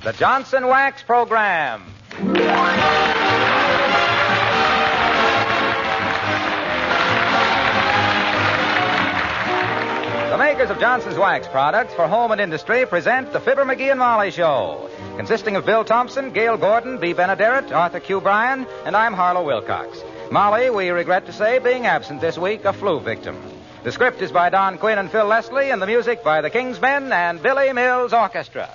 the Johnson Wax Program. The makers of Johnson's Wax products for home and industry present the Fibber, Mcgee and Molly Show, consisting of Bill Thompson, Gail Gordon, Bea Benaderet, Arthur Q. Bryan, and I'm Harlow Wilcox. Molly, we regret to say, being absent this week, a flu victim. The script is by Don Quinn and Phil Leslie, and the music by the King's Men and Billy Mills Orchestra.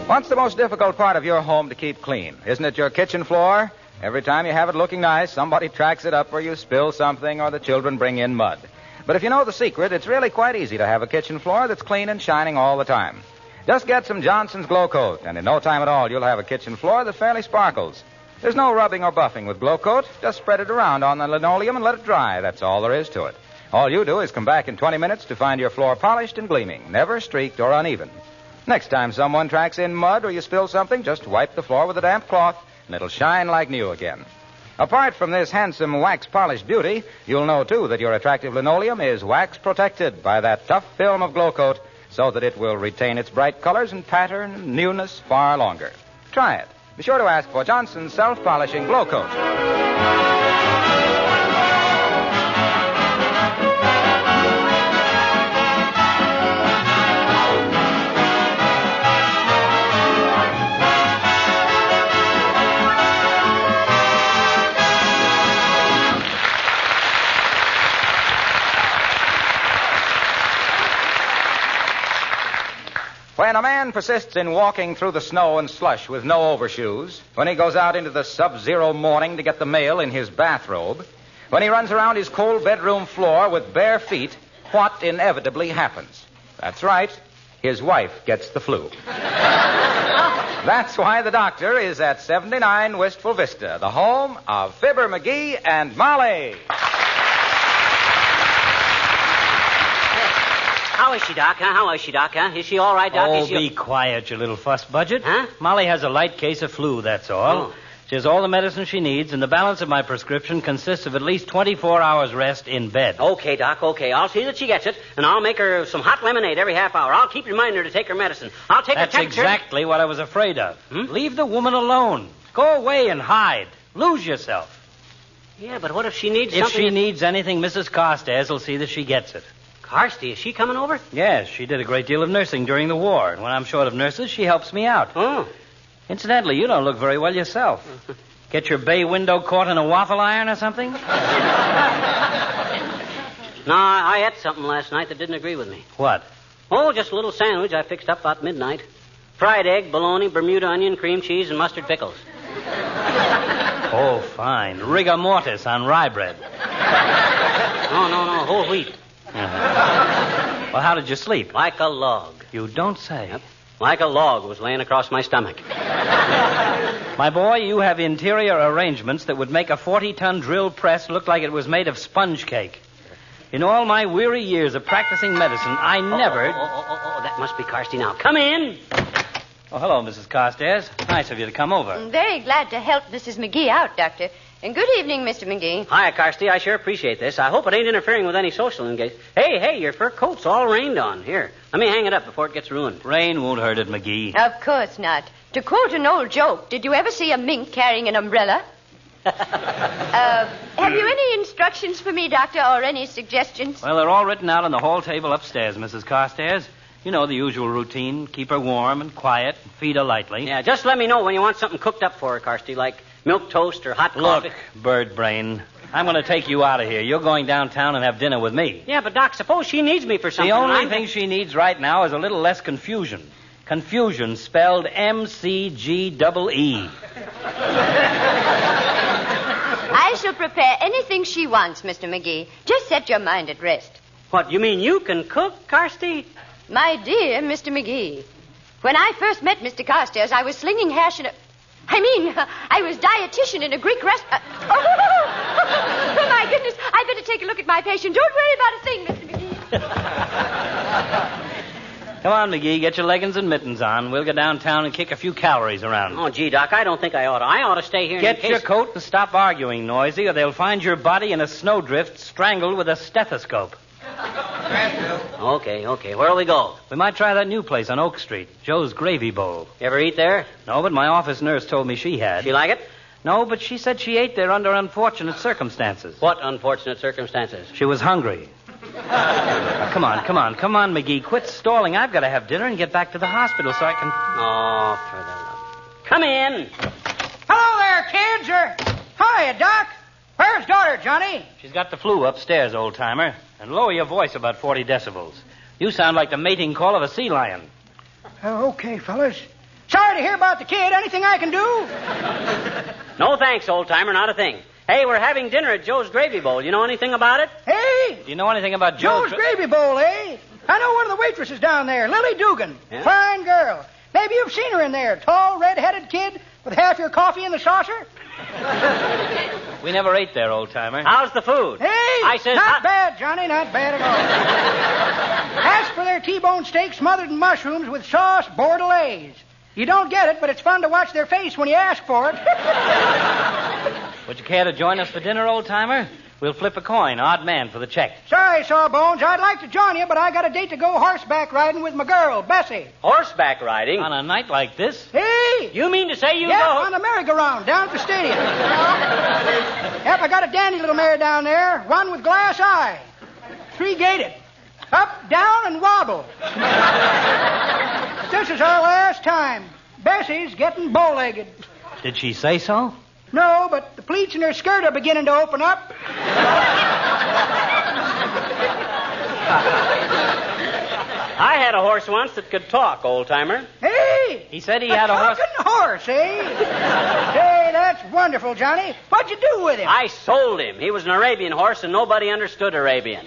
What's the most difficult part of your home to keep clean? Isn't it your kitchen floor? Every time you have it looking nice, somebody tracks it up or you spill something or the children bring in mud. But if you know the secret, it's really quite easy to have a kitchen floor that's clean and shining all the time. Just get some Johnson's Glow Coat, and in no time at all, you'll have a kitchen floor that fairly sparkles. There's no rubbing or buffing with Glow Coat. Just spread it around on the linoleum and let it dry. That's all there is to it. All you do is come back in 20 minutes to find your floor polished and gleaming, never streaked or uneven. Next time someone tracks in mud or you spill something, just wipe the floor with a damp cloth, and it'll shine like new again. Apart from this handsome wax-polished beauty, you'll know, too, that your attractive linoleum is wax-protected by that tough film of Glow Coat so that it will retain its bright colors and pattern and newness far longer. Try it. Be sure to ask for Johnson's Self-Polishing Glow Coat. When a man persists in walking through the snow and slush with no overshoes, when he goes out into the sub-zero morning to get the mail in his bathrobe, when he runs around his cold bedroom floor with bare feet, what inevitably happens? That's right, his wife gets the flu. That's why the doctor is at 79 Wistful Vista, the home of Fibber, Mcgee, and Molly. How is she, Doc? How is she, Doc? Is she all right, Doc? Oh, be quiet, you little fuss budget. Huh? Molly has a light case of flu, that's all. Oh. She has all the medicine she needs, and the balance of my prescription consists of at least 24 hours rest in bed. Okay, Doc, okay. I'll see that she gets it, and I'll make her some hot lemonade every half hour. I'll keep reminding her to take her medicine. I'll take That's her temperature. exactly what I was afraid of. Leave the woman alone. Go away and hide. Lose yourself. Yeah, but what if she needs If something... she needs anything, Mrs. Carstairs will see that she gets it. Carsty, is she coming over? Yes, she did a great deal of nursing during the war. And when I'm short of nurses, she helps me out. Oh. Incidentally, you don't look very well yourself. Get your bay window caught in a waffle iron or something? No, I ate something last night that didn't agree with me. What? Oh, just a little sandwich I fixed up about midnight. Fried egg, bologna, Bermuda onion, cream cheese, and mustard pickles. Oh, fine. Rigor mortis on rye bread. No, whole wheat. Well, how did you sleep? Like a log. You don't say. Yep. Like a log was laying across my stomach. My boy, you have interior arrangements that would make a 40-ton drill press look like it was made of sponge cake. In all my weary years of practicing medicine, I never... Oh, that must be Carsty now. Come in. Oh, hello, Mrs. Carstairs. Nice of you to come over. I'm very glad to help Mrs. Mcgee out, Doctor. And good evening, Mr. Mcgee. Hiya, Carsty. I sure appreciate this. I hope it ain't interfering with any social engagement. Hey, your fur coat's all rained on. Here, let me hang it up before it gets ruined. Rain won't hurt it, McGee. Of course not. To quote an old joke, did you ever see a mink carrying an umbrella? Have you any instructions for me, Doctor, or any suggestions? Well, they're all written out on the hall table upstairs, Mrs. Carstairs. You know the usual routine. Keep her warm and quiet. Feed her lightly. Yeah, just let me know when you want something cooked up for her, Carsty, like milk toast or hot coffee. Look, bird brain, I'm going to take you out of here. You're going downtown and have dinner with me. Yeah, but, Doc, suppose she needs me for something. The only thing she needs right now is a little less confusion. Confusion spelled M-C-G-E-E. I shall prepare anything she wants, Mr. Mcgee. Just set your mind at rest. What, you mean you can cook, Carsty? My dear Mr. Mcgee, when I first met Mr. Carstairs, I was slinging hash in a... I was dietitian in a Greek restaurant. my patient. Don't worry about a thing, Mr. McGee. Come on, McGee, get your leggings and mittens on. We'll go downtown and kick a few calories around. Oh, gee, Doc, I don't think I ought to. I ought to stay here Get your coat and stop arguing, Noisy, or they'll find your body in a snowdrift strangled with a stethoscope. Okay. Where'll we go? We might try that new place on Oak Street, Joe's Gravy Bowl. You ever eat there? No, but my office nurse told me she had. You like it? No, but she said she ate there under unfortunate circumstances. What unfortunate circumstances? She was hungry. Come on, McGee. Quit stalling. I've got to have dinner and get back to the hospital so I can... Oh, for the love. Come in. Hello there, kids. Hiya, Doc. Where's daughter, Johnny? She's got the flu upstairs, old-timer. And lower your voice about 40 decibels. You sound like the mating call of a sea lion. Okay, fellas. Sorry to hear about the kid. Anything I can do? No thanks, old-timer, not a thing. Hey, we're having dinner at Joe's Gravy Bowl. You know anything about it? Hey! Do you know anything about Joe's Gravy Bowl, eh? I know one of the waitresses down there, Lily Dugan. Yeah? Fine girl. Maybe you've seen her in there. Tall, red-headed kid with half your coffee in the saucer. We never ate there, old-timer. How's the food? Hey! I said not bad, Johnny, not bad at all. Ask for their T-bone steak smothered in mushrooms with sauce bordelaise. You don't get it, but it's fun to watch their face when you ask for it. Would you care to join us for dinner, old-timer? We'll flip a coin, odd man for the check. Sorry, Sawbones. I'd like to join you, but I got a date to go horseback riding with my girl, Bessie. Horseback riding? On a night like this? Hey! You mean to say you Yep, go... on the merry-go-round down at the stadium. Yep, I got a dandy little mare down there, one with glass eye. 3-gated. Up, down, and wobble. This is our last time. Bessie's getting bow-legged. Did she say so? No, but the pleats in her skirt are beginning to open up. I had a horse once that could talk, old-timer. Hey! He said he had a horse... talking horse, eh? Hey, that's wonderful, Johnny. What'd you do with him? I sold him. He was an Arabian horse, and nobody understood Arabian.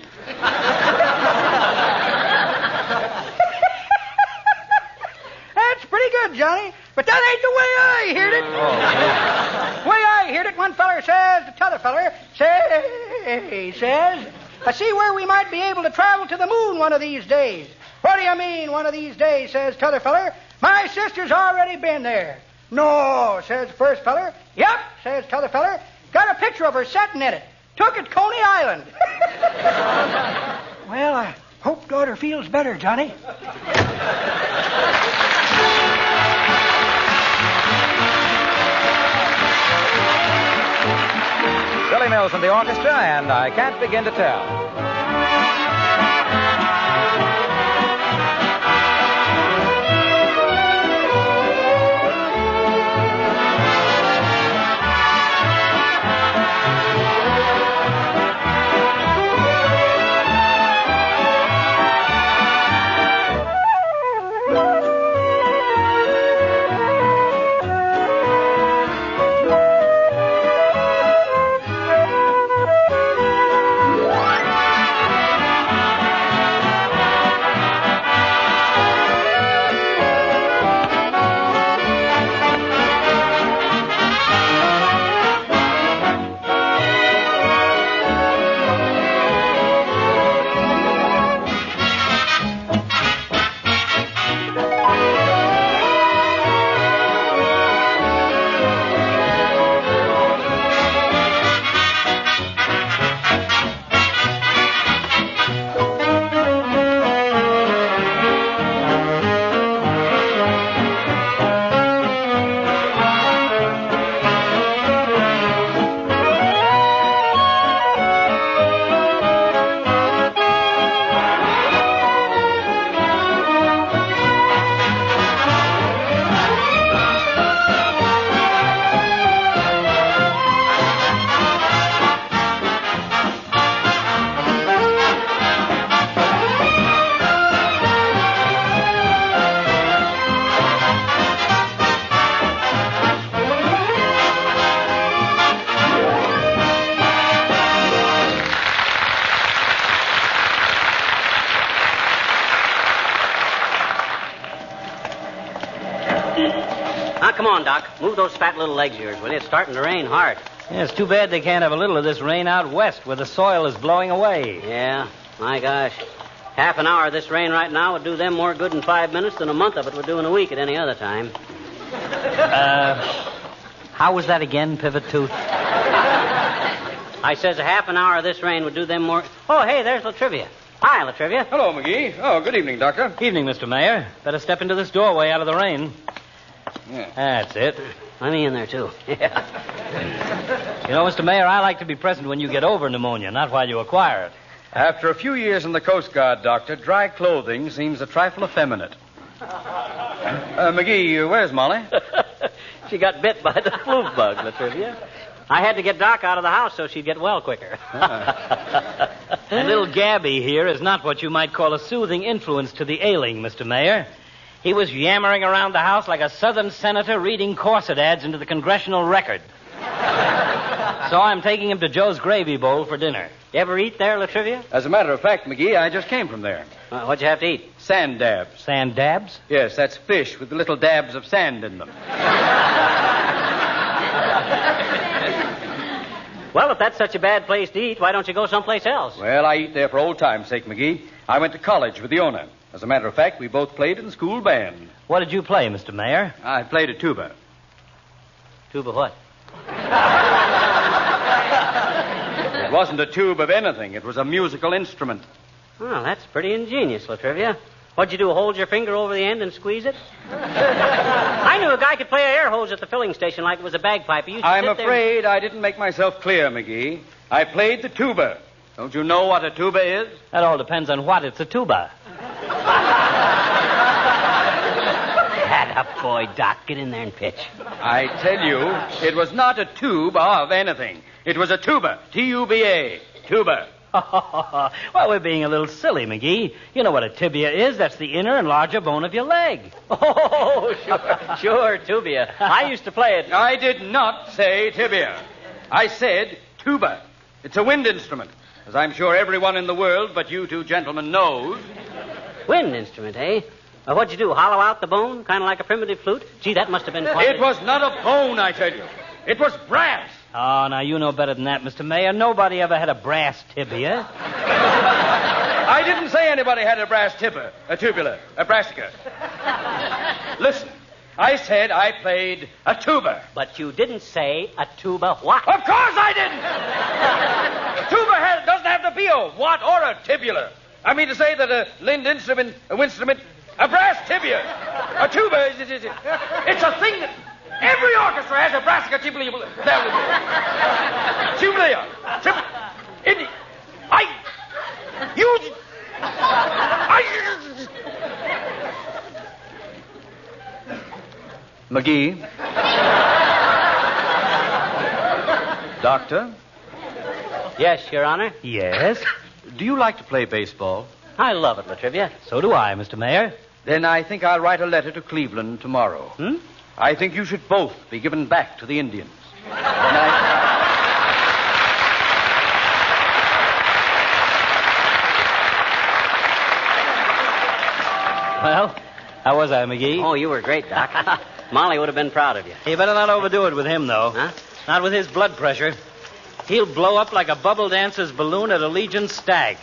That's pretty good, Johnny. But that ain't the way I heard it. The way I heard it, one feller says to t'other feller, says, I see where we might be able to travel to the moon one of these days. What do you mean, one of these days, says t'other feller. My sister's already been there. No, says the first feller. Yep, says t'other feller. Got a picture of her sitting in it. Took at Coney Island. Well, I hope daughter feels better, Johnny. Billy Mills and the orchestra, and I Can't Begin to Tell. Now, come on, Doc. Move those fat little legs of yours, will you? It's starting to rain hard. Yeah, it's too bad they can't have a little of this rain out west where the soil is blowing away. Yeah, my gosh. Half an hour of this rain right now would do them more good in 5 minutes than a month of it would do in a week at any other time. How was that again, Pivot Tooth? I says a half an hour of this rain would do them more... Oh, hey, there's Latrivia. Hi, Latrivia. Hello, McGee. Oh, good evening, Doctor. Evening, Mr. Mayor. Better step into this doorway out of the rain. Yeah. That's it. Let me in there, too. Yeah. You know, Mr. Mayor, I like to be present when you get over pneumonia, not while you acquire it. After a few years in the Coast Guard, Doctor, dry clothing seems a trifle effeminate. McGee, where's Molly? She got bit by the flu bug, Latrivia. I had to get Doc out of the house so she'd get well quicker. And little Gabby here is not what you might call a soothing influence to the ailing, Mr. Mayor. He was yammering around the house like a Southern senator reading corset ads into the Congressional Record. So I'm taking him to Joe's Gravy Bowl for dinner. You ever eat there, Latrivia? As a matter of fact, McGee, I just came from there. What'd you have to eat? Sand dabs. Sand dabs? Yes, that's fish with the little dabs of sand in them. Well, if that's such a bad place to eat, why don't you go someplace else? Well, I eat there for old time's sake, McGee. I went to college with the owner. As a matter of fact, we both played in the school band. What did you play, Mr. Mayor? I played a tuba. Tuba what? It wasn't a tube of anything. It was a musical instrument. Oh, that's pretty ingenious, Latrivia. What'd you do, hold your finger over the end and squeeze it? I knew a guy could play an air hose at the filling station like it was a bagpipe. He used to I'm sit there afraid I didn't make myself clear, McGee. I played the tuba. Don't you know what a tuba is? That all depends on what. It's a tuba. Atta boy, Doc. Get in there and pitch. I tell you, it was not a tube of anything. It was a tuba. T-U-B-A. Tuba. Well, we're being a little silly, McGee. You know what a tibia is. That's the inner and larger bone of your leg. Oh, sure, tubia. I used to play it. I did not say tibia. I said tuba. It's a wind instrument, as I'm sure everyone in the world but you two gentlemen knows. Wind instrument, eh? What'd you do, hollow out the bone? Kind of like a primitive flute? Gee, that must have been quite... It was not a bone, I tell you. It was brass. Oh, now, you know better than that, Mr. Mayor. Nobody ever had a brass tibia. I didn't say anybody had a brass tibia, a tubular, a brassica. Listen, I said I played a tuba. But you didn't say a tuba what? Of course I didn't! A tuba doesn't have to be a what or a tibular. I mean to say that a wind instrument, a brass tibia, a tuba, it's a thing that... Every orchestra has a brassica tibia. McGee? Doctor? Yes, Your Honor. Yes? Do you like to play baseball? I love it, Latrivia. So do I, Mr. Mayor. Then I think I'll write a letter to Cleveland tomorrow. I think you should both be given back to the Indians. Well, how was I, McGee? Oh, you were great, Doc. Molly would have been proud of you. You better not overdo it with him, though. Huh? Not with his blood pressure. He'll blow up like a bubble dancer's balloon at a Legion stag.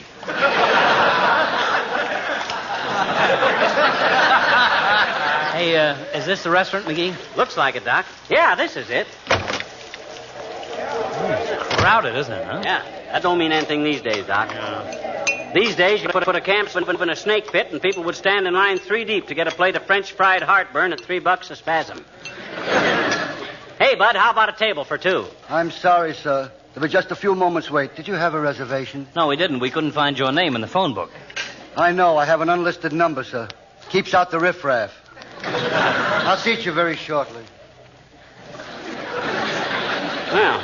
Hey, is this the restaurant, McGee? Looks like it, Doc. Yeah, this is it. It's crowded, isn't it, huh? Yeah, that don't mean anything these days, Doc. These days, you put a camp in a snake pit, and people would stand in line 3 deep to get a plate of French fried heartburn at $3 a spasm. Hey, Bud, how about a table for 2? I'm sorry, sir. There was just a few moments' wait. Did you have a reservation? No, we didn't. We couldn't find your name in the phone book. I know. I have an unlisted number, sir. Keeps out the riffraff. I'll seat you very shortly. Well,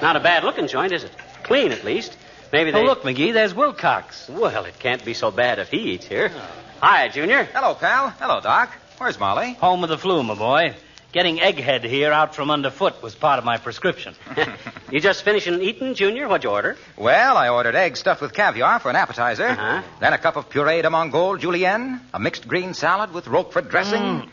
not a bad-looking joint, is it? Clean, at least. Maybe they... Oh, look, McGee, there's Wilcox. Well, it can't be so bad if he eats here. Hi, Junior. Hello, pal. Hello, Doc. Where's Molly? Home with the flu, my boy. Getting Egghead here out from underfoot was part of my prescription. You just finishing eating, Junior? What'd you order? Well, I ordered eggs stuffed with caviar for an appetizer. Uh-huh. Then a cup of puree de Mongol julienne, a mixed green salad with Roquefort dressing,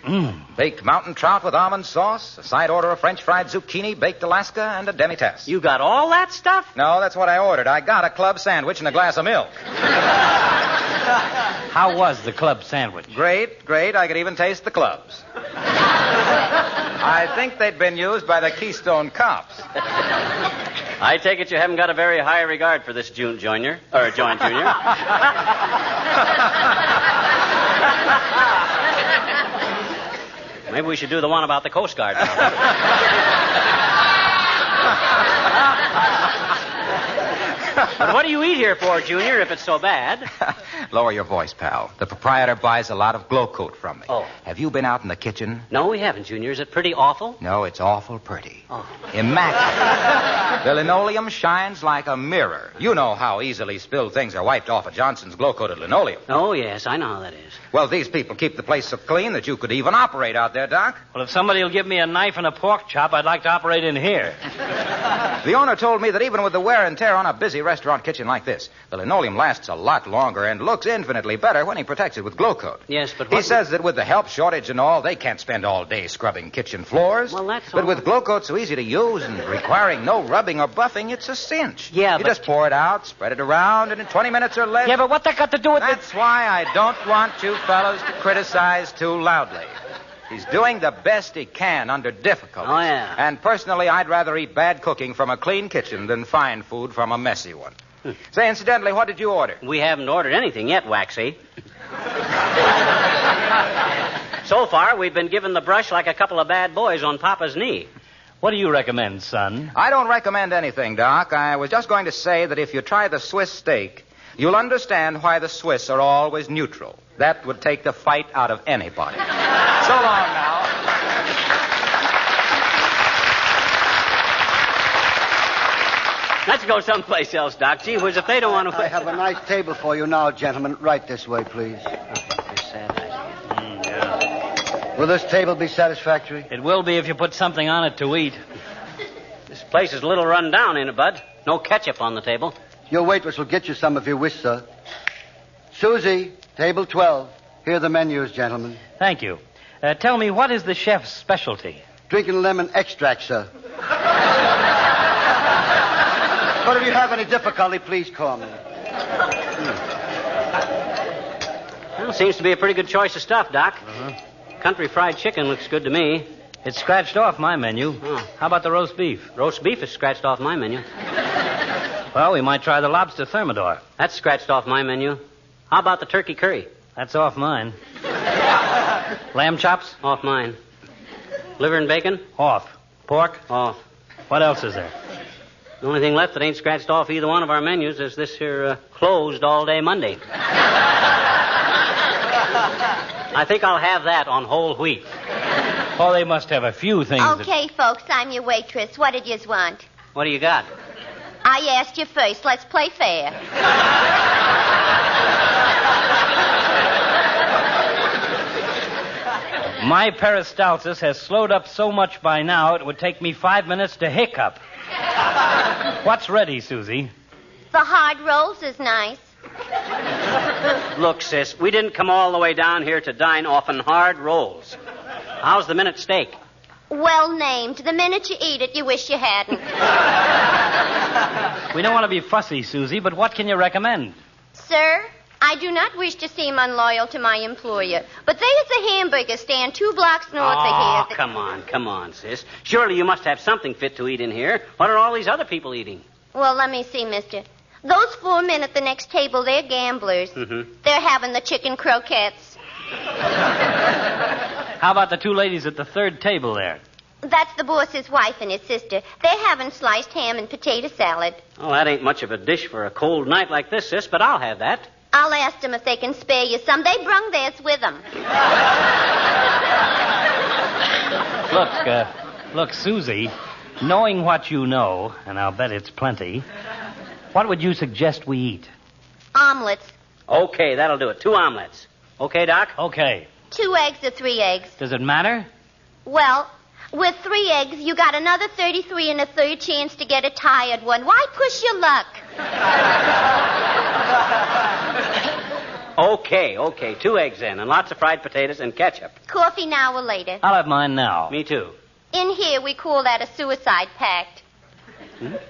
baked mountain trout with almond sauce, a side order of French fried zucchini, baked Alaska, and a demi-tasse. You got all that stuff? No, that's what I ordered. I got a club sandwich and a glass of milk. How was the club sandwich? Great, great. I could even taste the clubs. I think they'd been used by the Keystone Cops. I take it you haven't got a very high regard for this Joint Junior. Maybe we should do the one about the Coast Guard now. But what do you eat here for, Junior, if it's so bad? Lower your voice, pal. The proprietor buys a lot of glow coat from me. Oh. Have you been out in the kitchen? No, we haven't, Junior. Is it pretty awful? No, it's awful pretty. Oh. Immaculate. The linoleum shines like a mirror. You know how easily spilled things are wiped off of Johnson's glow-coated linoleum. Oh, yes, I know how that is. Well, these people keep the place so clean that you could even operate out there, Doc. Well, if somebody will give me a knife and a pork chop, I'd like to operate in here. The owner told me that even with the wear and tear on a busy restaurant kitchen like this, the linoleum lasts a lot longer and looks infinitely better when he protects it with glow coat. Yes, but He says that with the help shortage and all, they can't spend all day scrubbing kitchen floors. Well, that's But all. with glow coat so easy to use and requiring no rubbing or buffing, it's a cinch. Yeah, You but- just pour it out, spread it around, and in 20 minutes or less... Yeah, but what that got to do with That's why I don't want you fellows to criticize too loudly. He's doing the best he can under difficulties. Oh, yeah. And personally, I'd rather eat bad cooking from a clean kitchen than fine food from a messy one. Say, incidentally, what did you order? We haven't ordered anything yet, Waxy. So far, we've been given the brush like a couple of bad boys on Papa's knee. What do you recommend, son? I don't recommend anything, Doc. I was just going to say that if you try the Swiss steak, you'll understand why the Swiss are always neutral. That would take the fight out of anybody. So long now. Let's go someplace else, Doc. Gee whiz, if they don't want to... I have a nice table for you now, gentlemen. Right this way, please. Will this table be satisfactory? It will be if you put something on it to eat. This place is a little run down, ain't it, Bud? No ketchup on the table. Your waitress will get you some if you wish, sir. Susie, table 12. Here are the menus, gentlemen. Thank you. Tell me, what is the chef's specialty? Drinking lemon extract, sir. But if you have any difficulty, please call me. Well, seems to be a pretty good choice of stuff, Doc. Country fried chicken looks good to me. It's scratched off my menu. Oh. How about the roast beef? Roast beef is scratched off my menu. Well, we might try the lobster thermidor. That's scratched off my menu. How about the turkey curry? That's off mine. Lamb chops? Off mine. Liver and bacon? Off. Pork? Off. What else is there? The only thing left that ain't scratched off either one of our menus is this here closed all day Monday. I think I'll have that on whole wheat. Oh, they must have a few things. Okay, folks, I'm your waitress. What did yous want? What do you got? I asked you first. Let's play fair. My peristalsis has slowed up so much by now it would take me 5 minutes to hiccup. What's ready, Susie? The hard rolls is nice. Look, sis, we didn't come all the way down here to dine off on hard rolls. How's the minute steak? Well named. The minute you eat it, you wish you hadn't. We don't want to be fussy, Susie, but what can you recommend? Sir, I do not wish to seem unloyal to my employer, but there's a hamburger stand 2 blocks north of Oh, here. come on, sis. Surely you must have something fit to eat in here. What are all these other people eating? Well, let me see, mister. Those 4 men at the next table, they're gamblers. Mm-hmm. They're having the chicken croquettes. How about the 2 ladies at the third table there? That's the boss's wife and his sister. They're having sliced ham and potato salad. Oh, that ain't much of a dish for a cold night like this, sis, but I'll have that. I'll ask them if they can spare you some. They brung theirs with them. Look, Susie, knowing what you know, and I'll bet it's plenty, what would you suggest we eat? Omelets. Okay, that'll do it. 2 omelets. Okay, Doc? Okay. 2 eggs or 3 eggs. Does it matter? Well, With 3 eggs, you got another 33 and a third chance to get a tired one. Why push your luck? Okay. 2 eggs then, and lots of fried potatoes and ketchup. Coffee now or later. I'll have mine now. Me too. In here, we call that a suicide pact.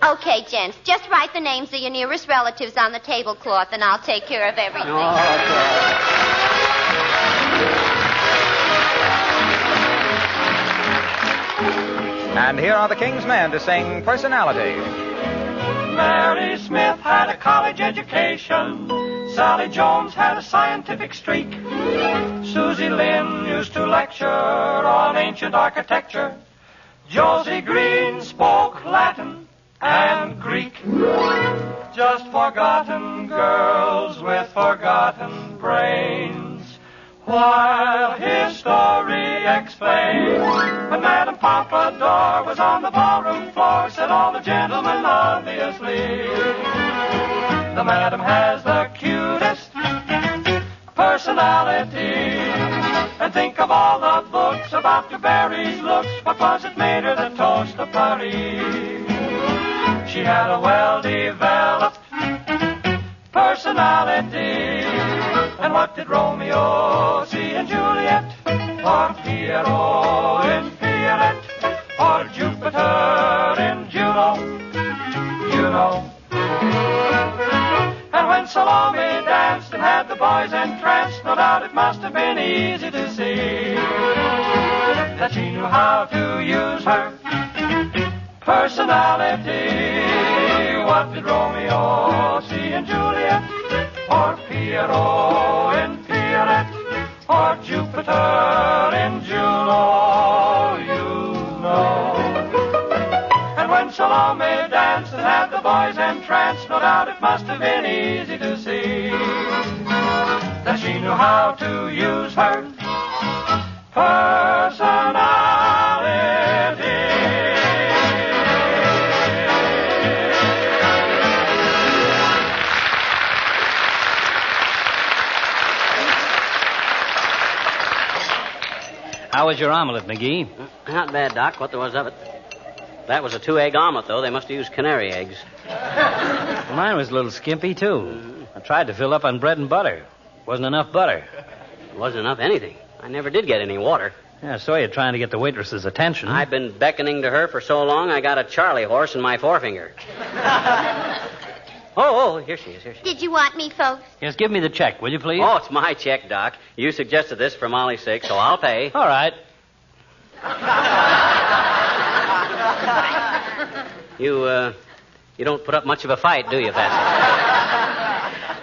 Okay, gents, just write the names of your nearest relatives on the tablecloth, and I'll take care of everything. And here are the King's Men to sing Personality. Mary Smith had a college education. Sally Jones had a scientific streak. Susie Lynn used to lecture on ancient architecture. Josie Green spoke Latin and Greek. Just forgotten girls with forgotten brains. While history explains, when Madame Pompadour was on the ballroom floor, said all the gentlemen obviously, the Madam has the cutest personality. And think of all the books about DuBarry's looks. What was it made her the toast of Paris? She had a well-developed personality. And what did Romeo see in Juliet? Or Piero in Pierrette? Or Jupiter in Juno? You know. And when Salome danced and had the boys entranced, no doubt it must have been easy to see that she knew how to use her personality. What did Romeo see in Juliet? Or Piero in Pierrette? Or Jupiter in Juno? You know. And when Salome danced and had the boys entranced, no doubt it must have been easy to see that she knew how to use her personality. How was your omelet, McGee? Not bad, Doc. What there was of it. That was a 2-egg omelet, though. They must have used canary eggs. Mine was a little skimpy, too. I tried to fill up on bread and butter. Wasn't enough butter. Wasn't enough anything. I never did get any water. Yeah, I saw you trying to get the waitress's attention. I've been beckoning to her for so long, I got a Charlie horse in my forefinger. Oh, here she is. Did you want me, folks? Yes, give me the check, will you, please? Oh, it's my check, Doc. You suggested this for Molly's sake, so I'll pay. All right. You don't put up much of a fight, do you, Patsy?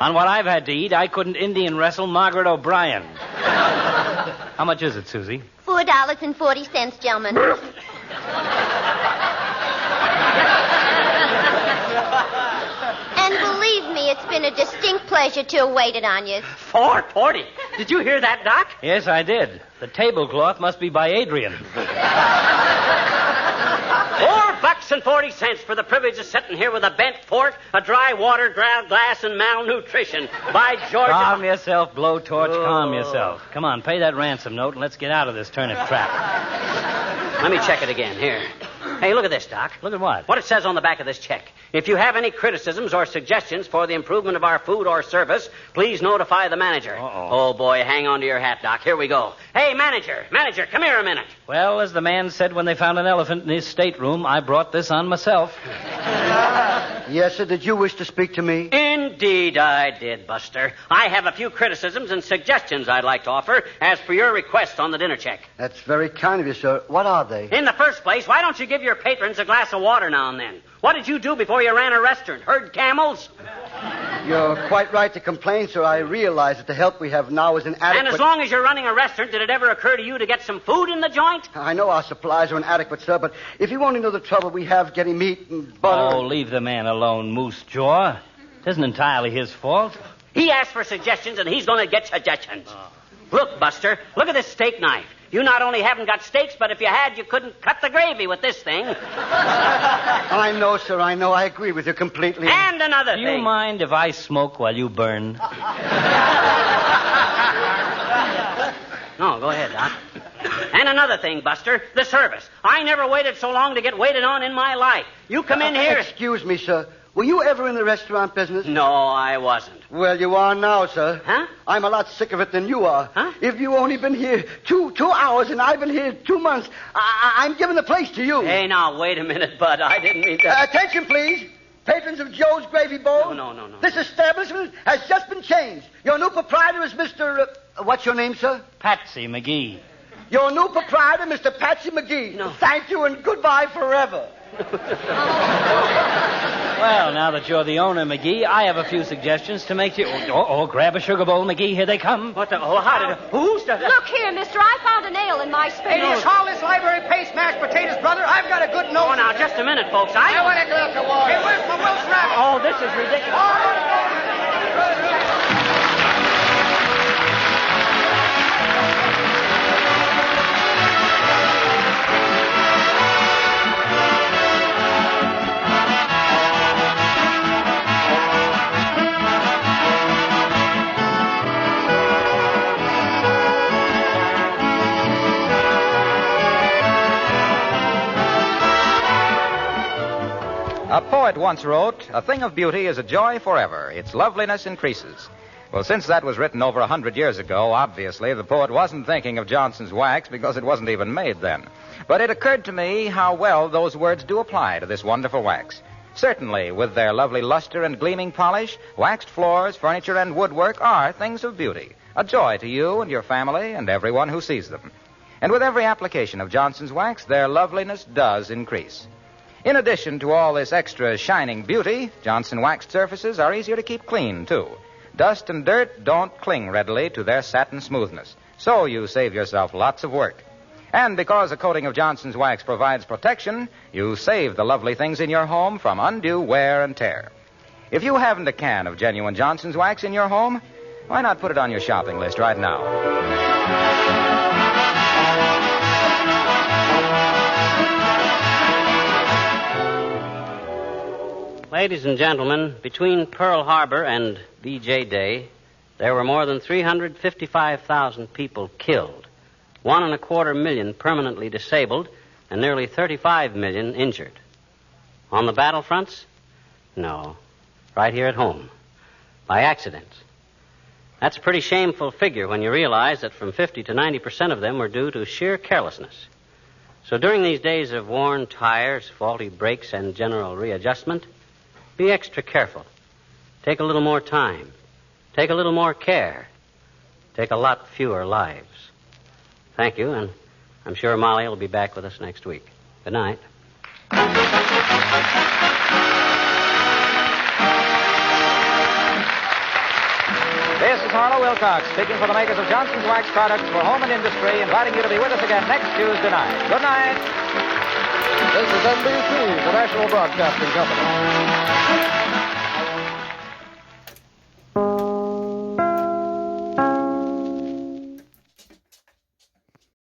On what I've had to eat, I couldn't Indian wrestle Margaret O'Brien. How much is it, Susie? $4.40, gentlemen. And believe me, it's been a distinct pleasure to have waited on you. $4.40. Did you hear that, Doc? Yes, I did. The tablecloth must be by Adrian. $4.40 for the privilege of sitting here with a bent fork, a dry water glass, and malnutrition. By George... Calm yourself, blowtorch. Calm yourself. Come on, pay that ransom note and let's get out of this turnip trap. Let me check it again. Here. Hey, look at this, Doc. Look at what? What it says on the back of this check. If you have any criticisms or suggestions for the improvement of our food or service, please notify the manager. Uh-oh. Oh, boy, hang on to your hat, Doc. Here we go. Hey, manager, come here a minute. Well, as the man said when they found an elephant in his stateroom, I brought this on myself. Yes, sir. Did you wish to speak to me? Indeed I did, Buster. I have a few criticisms and suggestions I'd like to offer as per your request on the dinner check. That's very kind of you, sir. What are they? In the first place, why don't you give your patrons a glass of water now and then? What did you do before you ran a restaurant? Herd camels? You're quite right to complain, sir. I realize that the help we have now is inadequate. And as long as you're running a restaurant, did it ever occur to you to get some food in the joint? I know our supplies are inadequate, sir, but if you only know the trouble we have getting meat and butter... Oh, leave the man alone, Moose Jaw. It isn't entirely his fault. He asked for suggestions, and he's going to get suggestions. Look, Buster, look at this steak knife. You not only haven't got steaks, but if you had, you couldn't cut the gravy with this thing. I know, sir, I know. I agree with you completely. And another Do thing. you mind if I smoke while you burn? No, go ahead, Doc. And another thing, Buster, the service. I never waited so long to get waited on in my life. You come in here... Excuse me, sir. Were you ever in the restaurant business? No, I wasn't. Well, you are now, sir. Huh? I'm a lot sick of it than you are. Huh? If you've only been here two hours and I've been here 2 months, I'm giving the place to you. Hey, now, wait a minute, Bud. I didn't mean to... Attention, please. Patrons of Joe's Gravy Bowl. No. This establishment has just been changed. Your new proprietor is Mr. What's your name, sir? Patsy McGee. Your new proprietor, Mr. Patsy McGee. No. Thank you and goodbye forever. Well, now that you're the owner, McGee, I have a few suggestions to make you... grab a sugar bowl, McGee. Here they come. What the... Oh, how did... Who's the... Look here, mister. I found a nail in my spade. Hey, do you saw this library paste mashed potatoes, brother? I've got a good note. Oh, now, just a minute, folks. I want to go up to water. Hey, where's my Welsh rabbit? Oh, this is ridiculous. A poet once wrote, "A thing of beauty is a joy forever. Its loveliness increases." Well, since that was written over 100 years ago, obviously the poet wasn't thinking of Johnson's wax because it wasn't even made then. But it occurred to me how well those words do apply to this wonderful wax. Certainly, with their lovely luster and gleaming polish, waxed floors, furniture, and woodwork are things of beauty, a joy to you and your family and everyone who sees them. And with every application of Johnson's wax, their loveliness does increase. In addition to all this extra shining beauty, Johnson waxed surfaces are easier to keep clean, too. Dust and dirt don't cling readily to their satin smoothness, so you save yourself lots of work. And because a coating of Johnson's wax provides protection, you save the lovely things in your home from undue wear and tear. If you haven't a can of genuine Johnson's wax in your home, why not put it on your shopping list right now? Ladies and gentlemen, between Pearl Harbor and VJ Day, there were more than 355,000 people killed, 1.25 million permanently disabled, and nearly 35 million injured. On the battlefronts? No. Right here at home. By accident. That's a pretty shameful figure when you realize that from 50 to 90% of them were due to sheer carelessness. So during these days of worn tires, faulty brakes, and general readjustment, be extra careful. Take a little more time. Take a little more care. Take a lot fewer lives. Thank you, and I'm sure Molly will be back with us next week. Good night. This is Harlow Wilcox, speaking for the makers of Johnson's Wax Products for Home and Industry, inviting you to be with us again next Tuesday night. Good night. This is NBC, the National Broadcasting Company.